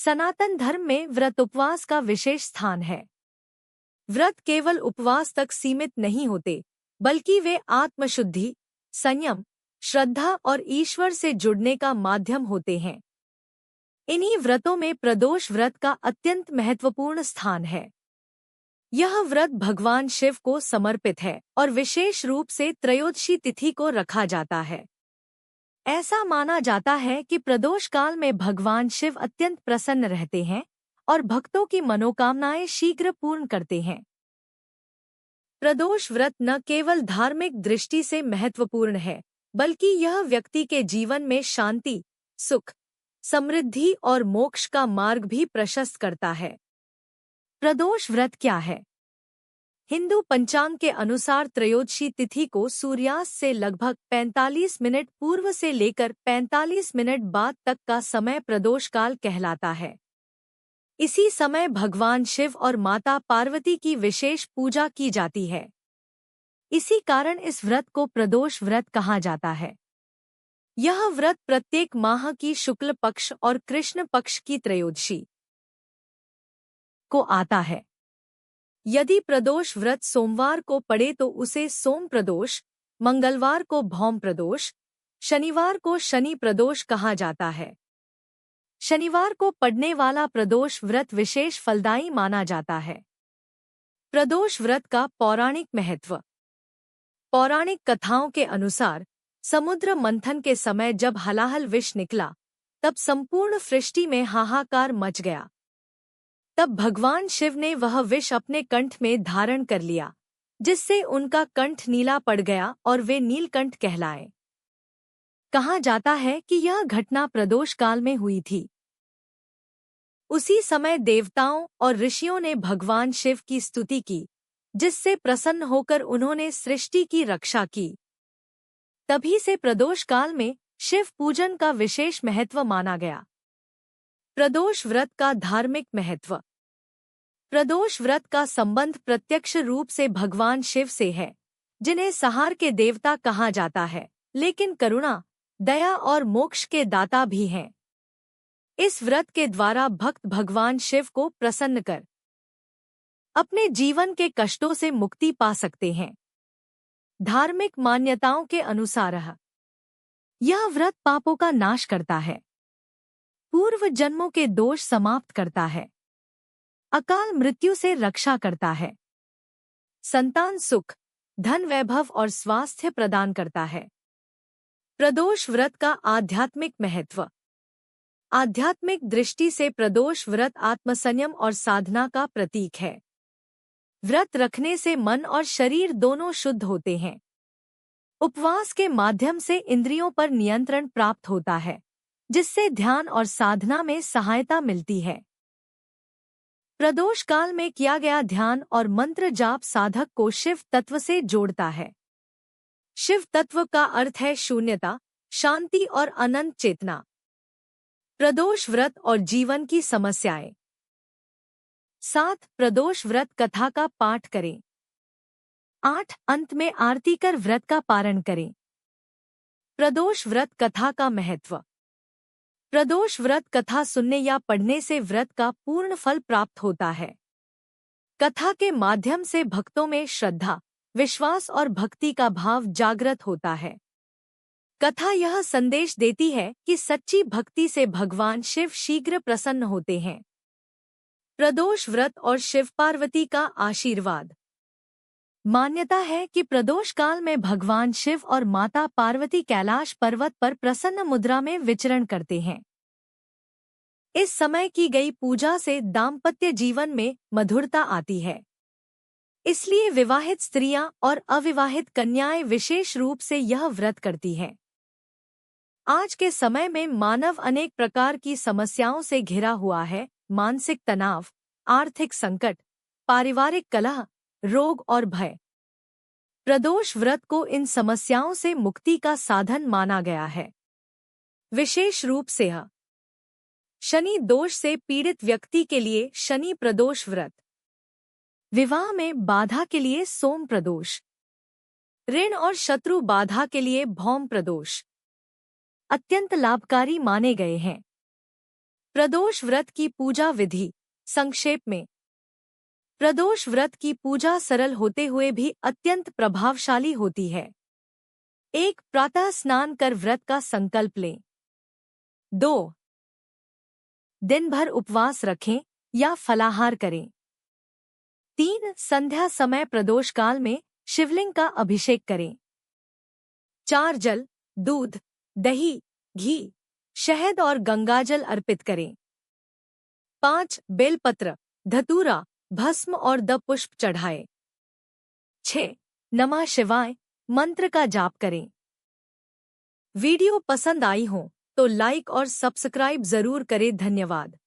सनातन धर्म में व्रत उपवास का विशेष स्थान है। व्रत केवल उपवास तक सीमित नहीं होते, बल्कि वे आत्मशुद्धि, संयम, श्रद्धा और ईश्वर से जुड़ने का माध्यम होते हैं। इन्हीं व्रतों में प्रदोष व्रत का अत्यंत महत्वपूर्ण स्थान है। यह व्रत भगवान शिव को समर्पित है और विशेष रूप से त्रयोदशी तिथि को रखा जाता है। ऐसा माना जाता है कि प्रदोष काल में भगवान शिव अत्यंत प्रसन्न रहते हैं और भक्तों की मनोकामनाएं शीघ्र पूर्ण करते हैं। प्रदोष व्रत न केवल धार्मिक दृष्टि से महत्वपूर्ण है, बल्कि यह व्यक्ति के जीवन में शांति, सुख, समृद्धि और मोक्ष का मार्ग भी प्रशस्त करता है। प्रदोष व्रत क्या है? हिंदू पंचांग के अनुसार त्रयोदशी तिथि को सूर्यास्त से लगभग 45 मिनट पूर्व से लेकर 45 मिनट बाद तक का समय प्रदोष काल कहलाता है। इसी समय भगवान शिव और माता पार्वती की विशेष पूजा की जाती है। इसी कारण इस व्रत को प्रदोष व्रत कहा जाता है। यह व्रत प्रत्येक माह की शुक्ल पक्ष और कृष्ण पक्ष की त्रयोदशी को आता है। यदि प्रदोष व्रत सोमवार को पड़े तो उसे सोम प्रदोष, मंगलवार को भौम प्रदोष, शनिवार को शनि प्रदोष कहा जाता है। शनिवार को पड़ने वाला प्रदोष व्रत विशेष फलदायी माना जाता है। प्रदोष व्रत का पौराणिक महत्व। पौराणिक कथाओं के अनुसार समुद्र मंथन के समय जब हलाहल विष निकला, तब संपूर्ण सृष्टि में हाहाकार मच गया। तब भगवान शिव ने वह विष अपने कंठ में धारण कर लिया, जिससे उनका कंठ नीला पड़ गया और वे नीलकंठ कहलाए। कहा जाता है कि यह घटना प्रदोष काल में हुई थी। उसी समय देवताओं और ऋषियों ने भगवान शिव की स्तुति की, जिससे प्रसन्न होकर उन्होंने सृष्टि की रक्षा की। तभी से प्रदोष काल में शिव पूजन का विशेष महत्व माना गया। प्रदोष व्रत का धार्मिक महत्व। प्रदोष व्रत का संबंध प्रत्यक्ष रूप से भगवान शिव से है, जिन्हें संहार के देवता कहा जाता है, लेकिन करुणा, दया और मोक्ष के दाता भी हैं। इस व्रत के द्वारा भक्त भगवान शिव को प्रसन्न कर अपने जीवन के कष्टों से मुक्ति पा सकते हैं। धार्मिक मान्यताओं के अनुसार यह व्रत पापों का नाश करता है, पूर्व जन्मों के दोष समाप्त करता है, अकाल मृत्यु से रक्षा करता है, संतान सुख, धन वैभव और स्वास्थ्य प्रदान करता है। प्रदोष व्रत का आध्यात्मिक महत्व। आध्यात्मिक दृष्टि से प्रदोष व्रत आत्मसंयम और साधना का प्रतीक है। व्रत रखने से मन और शरीर दोनों शुद्ध होते हैं। उपवास के माध्यम से इंद्रियों पर नियंत्रण प्राप्त होता है, जिससे ध्यान और साधना में सहायता मिलती है। प्रदोष काल में किया गया ध्यान और मंत्र जाप साधक को शिव तत्व से जोड़ता है। शिव तत्व का अर्थ है शून्यता, शांति और अनंत चेतना। प्रदोष व्रत और जीवन की समस्याएं। 7. प्रदोष व्रत कथा का पाठ करें। 8. अंत में आरती कर व्रत का पारण करें। प्रदोष व्रत कथा का महत्व। प्रदोष व्रत कथा सुनने या पढ़ने से व्रत का पूर्ण फल प्राप्त होता है। कथा के माध्यम से भक्तों में श्रद्धा, विश्वास और भक्ति का भाव जागृत होता है। कथा यह संदेश देती है कि सच्ची भक्ति से भगवान शिव शीघ्र प्रसन्न होते हैं। प्रदोष व्रत और शिव पार्वती का आशीर्वाद। मान्यता है कि प्रदोष काल में भगवान शिव और माता पार्वती कैलाश पर्वत पर प्रसन्न मुद्रा में विचरण करते हैं। इस समय की गई पूजा से दाम्पत्य जीवन में मधुरता आती है। इसलिए विवाहित स्त्रियां और अविवाहित कन्याएं विशेष रूप से यह व्रत करती हैं। आज के समय में मानव अनेक प्रकार की समस्याओं से घिरा हुआ है। मानसिक तनाव, आर्थिक संकट, पारिवारिक कलह, रोग और भय। प्रदोष व्रत को इन समस्याओं से मुक्ति का साधन माना गया है। विशेष रूप से शनि दोष से पीड़ित व्यक्ति के लिए शनि प्रदोष व्रत। विवाह में बाधा के लिए सोम प्रदोष। ऋण और शत्रु बाधा के लिए भौम प्रदोष अत्यंत लाभकारी माने गए हैं। प्रदोष व्रत की पूजा विधि संक्षेप में। प्रदोष व्रत की पूजा सरल होते हुए भी अत्यंत प्रभावशाली होती है। 1. प्रातः स्नान कर व्रत का संकल्प लें। 2. दिन भर उपवास रखें या फलाहार करें। 3. संध्या समय प्रदोष काल में शिवलिंग का अभिषेक करें। 4. जल, दूध, दही, घी, शहद और गंगाजल अर्पित करें। 5. बेलपत्र, धतूरा, भस्म और द पुष्प चढ़ाएं। 6. नमः शिवाय मंत्र का जाप करें। वीडियो पसंद आई हो तो लाइक और सब्सक्राइब जरूर करें। धन्यवाद।